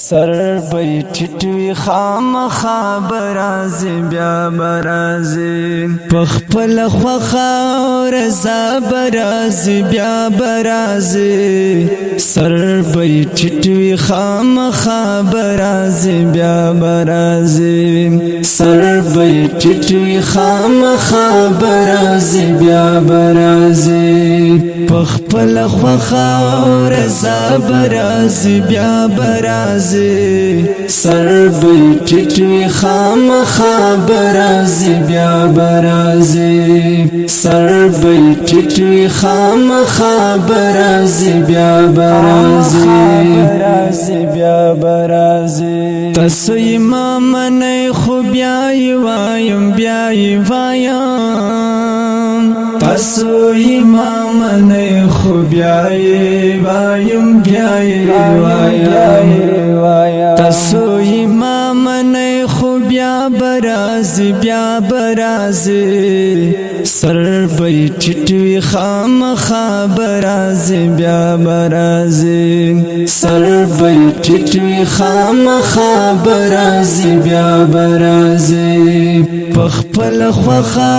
سر بی ټټوي خامخا برازي بیا برازي پخپل خوخه رضا برازي بیا برازي سر بی ټټوي خامخا برازي بیا برازي سر بی ټټوي خامخا برازي بیا برازي پخپل خوخه رضا برازي بیا برازي سر بی ټټوي خامخا برازي بیا برازي سر بی ټټوي خامخا برازي بیا برازي بیا برازي تاسو امام نه خو بیا وایم بیا وایم تاسو امام نه خو بیا وایم بیا وایم تاسو امام نه خو بیا برازي بیا برازي سر بی ټټوي خامخا برازي بیا برازي سر بی ټټوي خامخا برازي بیا برازي پخپل خوخه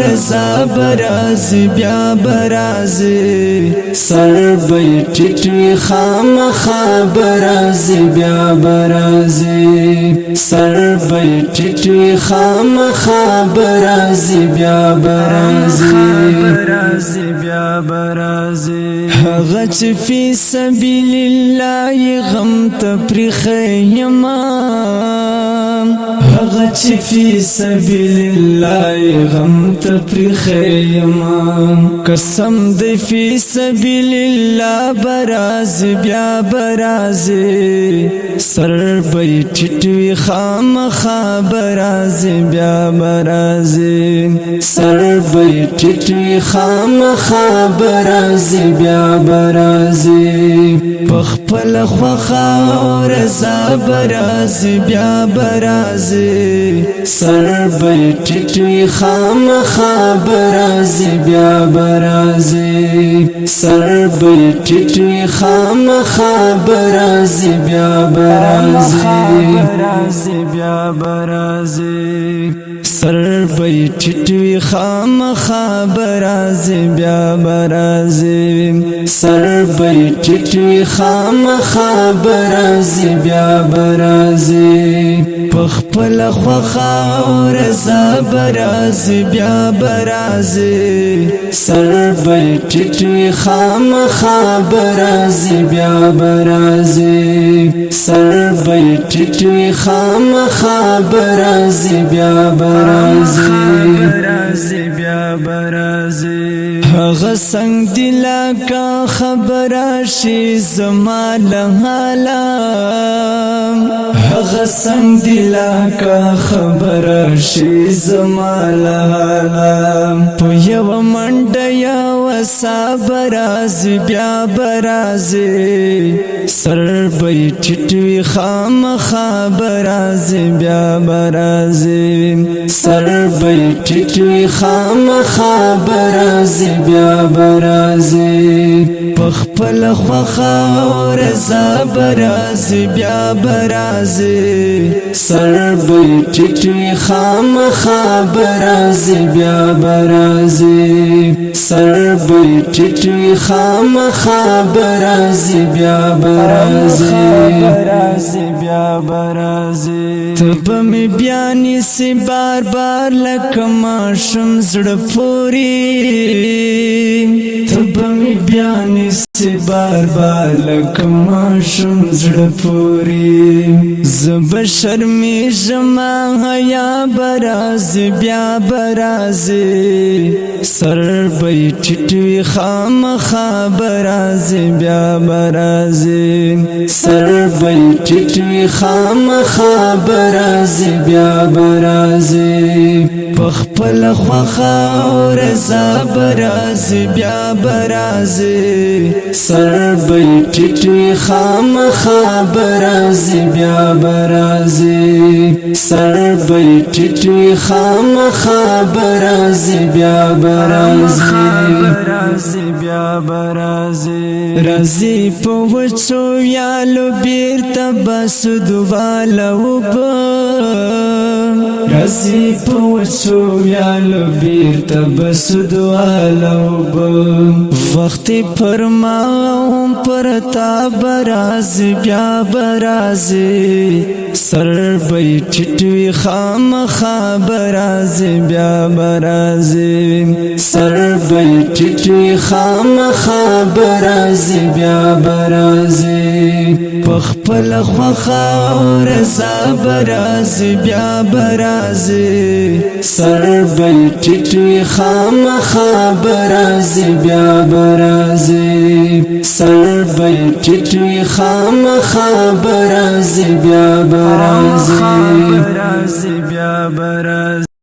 رضا برازي بیا برازي سر بی ټټوي خامخا برازي بیا برازي سر بی ټټوي خامخا برازي بیا برازي بیا برازي هغه چې فی سبیل الله غم ته پرخیما هغه چې فی سبیل الله غم ته پرخیما قسم دې فی سبیل الله برازي بیا برازي سر بی ټټوي خامخا برازي بیا برازي سر بی ټټوي خامخا برازي بیا برازي پخپل خوخه رضا برازي بیا برازي سر بی ټټوي خامخا برازي بیا برازي سر بی ټټوي خامخا برازي بیا برازي بیا برازي سر بی ټټوي خامخا برازي بیا برازي سر بی ټټوي خامخا برازي بیا برازي پخپل خوخه رضا برازي بیا برازي سر بی ټټوي خامخا برازي بیا برازي سر بی ټټوي خامخا برازي بیا برازي بیا برازي هغه څنګه دلا کا خبر شي زما له حالا هغه څنګه دلا کا خبر شي زما له حالا په یو منډه یا وسا برازي بیا برازي سر بی ټټوي خامخا برازي بیا برازي سر بی ټټوي خامخا برازي بیا برازي پخپل خوخه رضا برازي بیا برازي سر بی ټټوي خامخا برازي بیا برازي سر بی ټټوي خامخا برازي بیا برازي بیا برازي تب می بیانی سی بار بار لکما شم زړه پوری تب می بیانی سی بار بار لکما شم زړه پوری زب شرمی جما حیا برازي بیا برازي سر بی ټټوي خامخا برازي بیا برازي سر بی ټټوي خامخا برازي بیا برازي پخپل خوخه رضا برازي بیا برازي سر بی ټټوي خامخا برازي بیا برازي سر بی ټټوي خامخا برازي بیا برازي برازي بیا برازي رازي په وچو یالو بیرته بسدو والو رازي په وچو یالو بیرته بسدو والو وخت فرماوم پرتا برازي بیا برازي سر بیٹھوی خام برازي بیا برازي سر بیٹھوی خام برازي بیا برازي پخپل خوخا رضا برازي بیا برازي سر بیٹھوی خام برازي بیا برازي سر بیٹھوی خام برازي بیا برازي